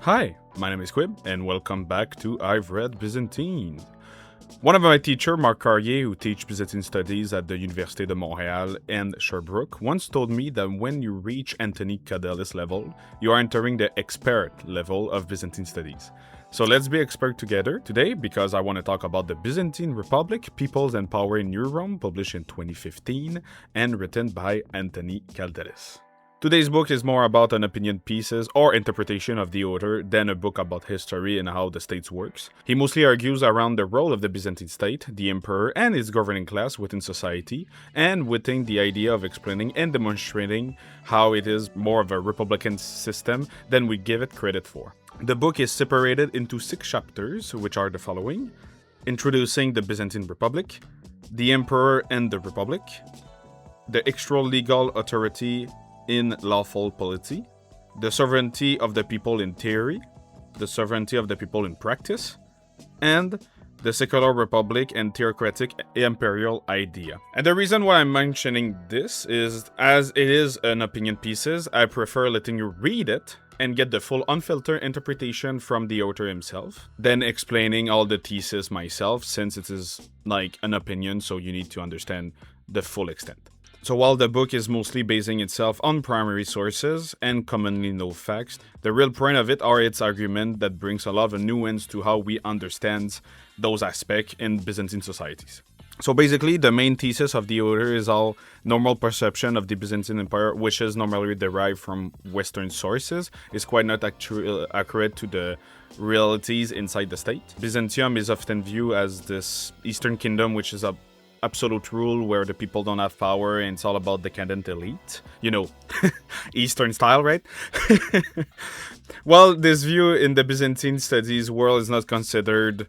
Hi, my name is Quib, and welcome back to I've Read Byzantine. One of my teachers, Marc Carrier, who teach Byzantine Studies at the Université de Montréal and Sherbrooke, once told me that when you reach Anthony Kaldellis level, you are entering the expert level of Byzantine Studies. So let's be expert together today because I want to talk about the Byzantine Republic, Peoples and Power in New Rome, published in 2015 and written by Anthony Kaldellis. Today's book is more about an opinion pieces or interpretation of the author than a book about history and how the state works. He mostly argues around the role of the Byzantine state, the emperor, and its governing class within society, and within the idea of explaining and demonstrating how it is more of a republican system than we give it credit for. The book is separated into 6 chapters, which are the following: introducing the Byzantine Republic, the emperor and the republic, the extra-legal authority in lawful polity, the sovereignty of the people in theory, the sovereignty of the people in practice, and the secular republic and theocratic imperial idea. And the reason why I'm mentioning this is, as it is an opinion pieces, I prefer letting you read it and get the full unfiltered interpretation from the author himself, then explaining all the thesis myself, since it is like an opinion, so you need to understand the full extent. So while the book is mostly basing itself on primary sources and commonly known facts, the real point of it are its argument that brings a lot of nuance to how we understand those aspects in Byzantine societies. So basically, the main thesis of the author is all normal perception of the Byzantine Empire, which is normally derived from Western sources, is quite not accurate to the realities inside the state. Byzantium is often viewed as this Eastern kingdom, which is a absolute rule where the people don't have power and it's all about decadent elite. You know, Eastern style, right? Well, this view in the Byzantine studies world is not considered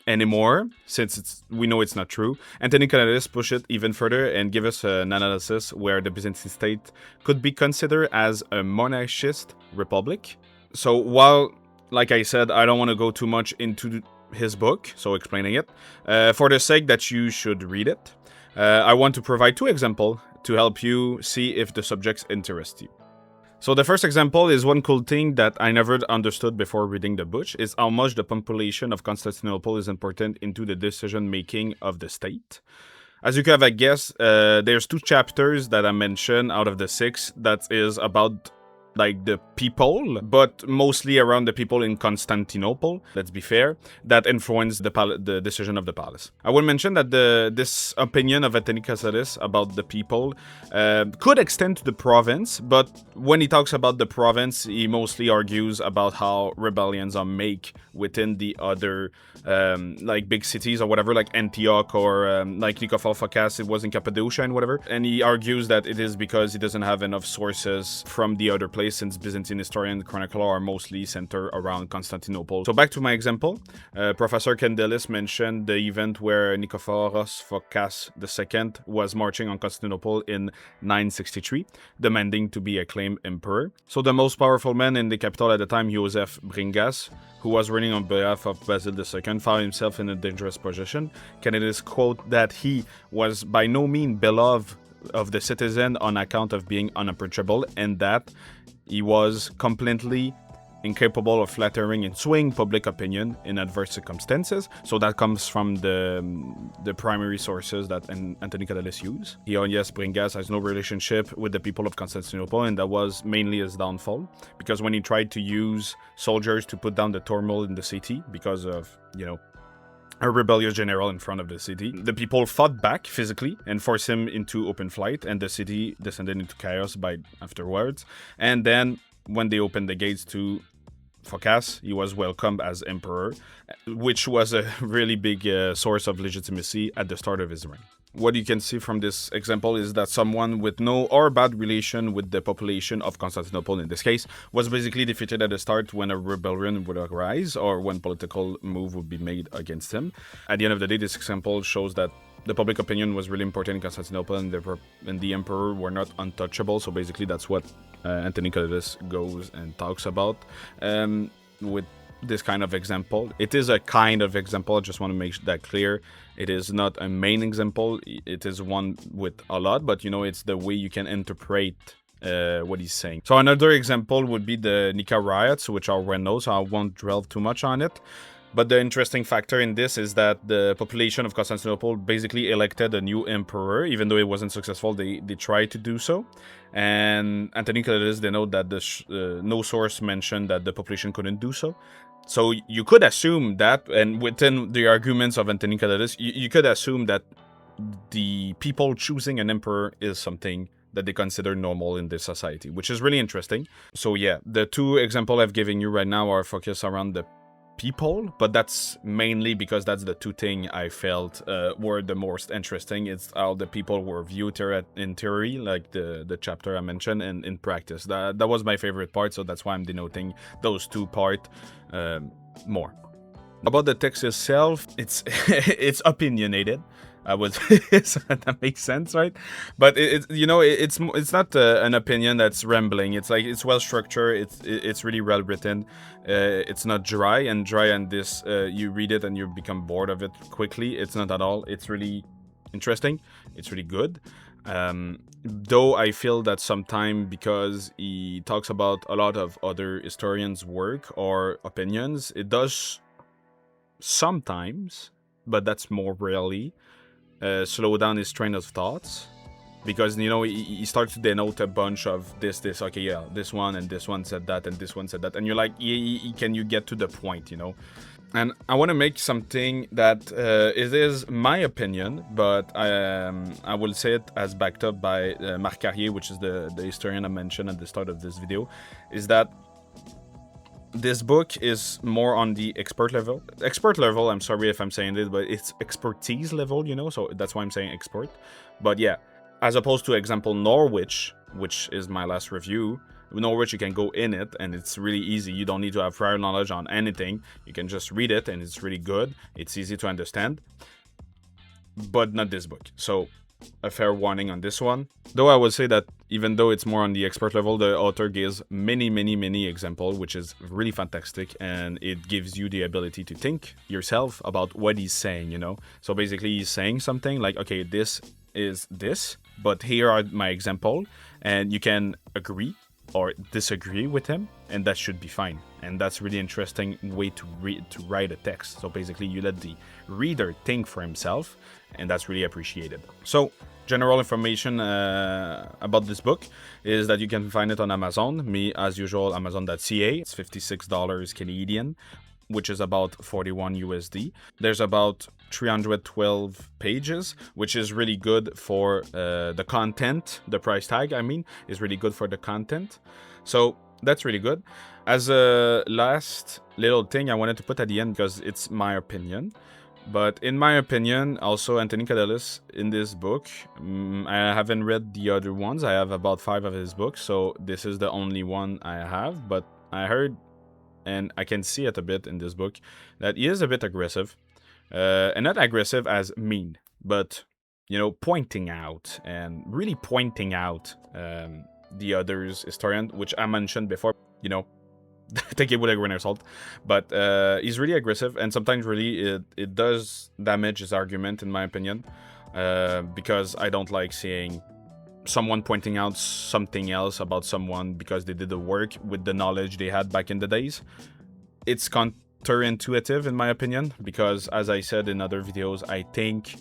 anymore, since we know it's not true. Anthony Kaldellis push it even further and give us an analysis where the Byzantine state could be considered as a monarchist republic. So while, like I said, I don't want to go too much into his book, so explaining it, for the sake that you should read it, I want to provide 2 examples to help you see if the subjects interest you. So the first example is one cool thing that I never understood before reading the book, is how much the population of Constantinople is important into the decision making of the state. As you could have guessed, there's 2 chapters that I mentioned out of the 6 that is about like the people, but mostly around the people in Constantinople, let's be fair, that influenced the decision of the palace. I will mention that this opinion of Anthony Kaldellis about the people could extend to the province, but when he talks about the province, he mostly argues about how rebellions are made within the other like big cities or whatever, like Antioch or like Nicophor Phocas, it was in Cappadocia and whatever, and he argues that it is because he doesn't have enough sources from the other place, since Byzantine historian and chronicler are mostly centered around Constantinople. So back to my example, Professor Kaldellis mentioned the event where Nikephoros Phocas II was marching on Constantinople in 963, demanding to be acclaimed emperor. So the most powerful man in the capital at the time, Joseph Bringas, who was reigning on behalf of Basil II, found himself in a dangerous position. Kaldellis quote that he was by no means beloved of the citizen on account of being unapproachable, and that he was completely incapable of flattering and swaying public opinion in adverse circumstances. So that comes from the primary sources that Anthony Kaldellis used. Yes, Bringas has no relationship with the people of Constantinople, and that was mainly his downfall, because when he tried to use soldiers to put down the turmoil in the city because of, you know, a rebellious general in front of the city, the people fought back physically and forced him into open flight, and the city descended into chaos afterwards. And then when they opened the gates to Phocas, he was welcomed as emperor, which was a really big source of legitimacy at the start of his reign. What you can see from this example is that someone with no or bad relation with the population of Constantinople, in this case, was basically defeated at the start when a rebellion would arise or when political move would be made against him. At the end of the day, this example shows that the public opinion was really important in Constantinople, and the emperor were not untouchable. So basically, that's what Anthony Kaldellis goes and talks about with this kind of example. It is a kind of example, I just want to make that clear. It is not a main example, it is one with a lot, but you know, it's the way you can interpret what he's saying. So another example would be the Nika riots, which are well known, so I won't delve too much on it. But the interesting factor in this is that the population of Constantinople basically elected a new emperor, even though it wasn't successful. They tried to do so, and Anthony Kaldellis denoted that no source mentioned that the population couldn't do so. So you could assume that, and within the arguments of Anthony Kaldellis, you could assume that the people choosing an emperor is something that they consider normal in this society, which is really interesting. So yeah, the two examples I've given you right now are focused around the people, but that's mainly because that's the two things I felt were the most interesting. It's how the people were viewed in theory, like the chapter I mentioned, and in practice. That was my favorite part, so that's why I'm denoting those two parts more. About the text itself, it's it's opinionated. I would so that makes sense, right? But it's not an opinion that's rambling. It's like it's well structured. It's really well written. It's not dry, and this you read it and you become bored of it quickly. It's not at all. It's really interesting. It's really good. Though I feel that sometimes, because he talks about a lot of other historians' work or opinions, it does sometimes, but that's more rarely, slow down his train of thoughts, because he starts to denote a bunch of this okay, yeah, this one and this one said that and this one said that, and you're like, can you get to the point, And I want to make something that it is my opinion, but I will say it as backed up by Marc Carrier, which is the historian I mentioned at the start of this video, is that this book is more on the expert level. I'm sorry if I'm saying this, but it's expertise level, so that's why I'm saying expert. But yeah, as opposed to example Norwich, which is my last review. Norwich, you can go in it and it's really easy. You don't need to have prior knowledge on anything. You can just read it and it's really good. It's easy to understand. But not this book. So a fair warning on this one. Though I would say that even though it's more on the expert level, the author gives many examples, which is really fantastic, and it gives you the ability to think yourself about what he's saying, So basically he's saying something like, okay, this is this, but here are my example, and you can agree or disagree with him, and that should be fine. And that's really interesting way to write a text. So basically you let the reader think for himself, and that's really appreciated. So general information about this book is that you can find it on Amazon. Me, as usual, Amazon.ca. It's $56 Canadian, which is about 41 USD. There's about 312 pages, which is really good for the content. The price tag, is really good for the content. So that's really good. As a last little thing I wanted to put at the end, because it's my opinion. But in my opinion, also Anthony Kaldellis in this book, I haven't read the other ones. I have about 5 of his books, so this is the only one I have. But I heard, and I can see it a bit in this book, that he is a bit aggressive. And not aggressive as mean, but, pointing out and really pointing out the others historian, which I mentioned before, take it with a grain of salt. But he's really aggressive, and sometimes really it does damage his argument, in my opinion, because I don't like seeing someone pointing out something else about someone because they did the work with the knowledge they had back in the days. It's counterintuitive, in my opinion, because as I said in other videos, I think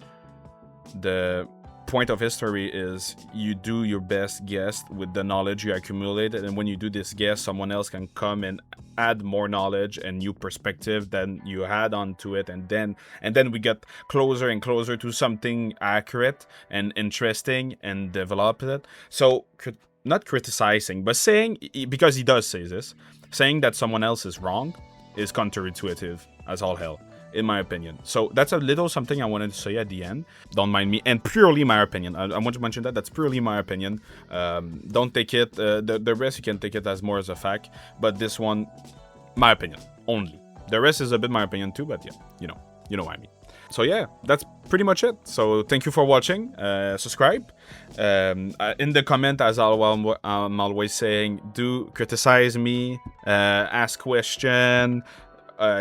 the point of history is you do your best guess with the knowledge you accumulated, and when you do this guess, someone else can come and add more knowledge and new perspective than you had onto it, and then we get closer and closer to something accurate and interesting and develop it. So not criticizing, but saying, because he does say this, saying that someone else is wrong is counterintuitive as all hell, in my opinion. So that's a little something I wanted to say at the end. Don't mind me, and purely my opinion. I want to mention that's purely my opinion. Don't take it, the rest you can take it as more as a fact, but this one, my opinion only. The rest is a bit my opinion too, but yeah, you know what I mean. So yeah, that's pretty much it. So thank you for watching. Subscribe. In the comment, as I'm always saying, do criticize me, ask question,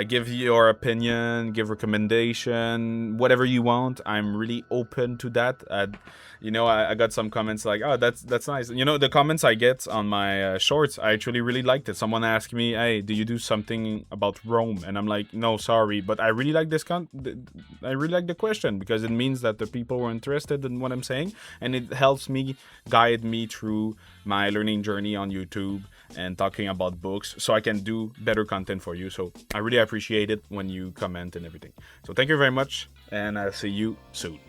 give your opinion, give recommendation, whatever you want. I'm really open to that. I got some comments like, "Oh, that's nice." The comments I get on my shorts, I actually really liked it. Someone asked me, "Hey, do you do something about Rome?" And I'm like, "No, sorry, but I really like I really like the question because it means that the people were interested in what I'm saying, and it helps me guide me through my learning journey on YouTube and talking about books, so I can do better content for you." So I really appreciate it when you comment and everything. So thank you very much, and I'll see you soon.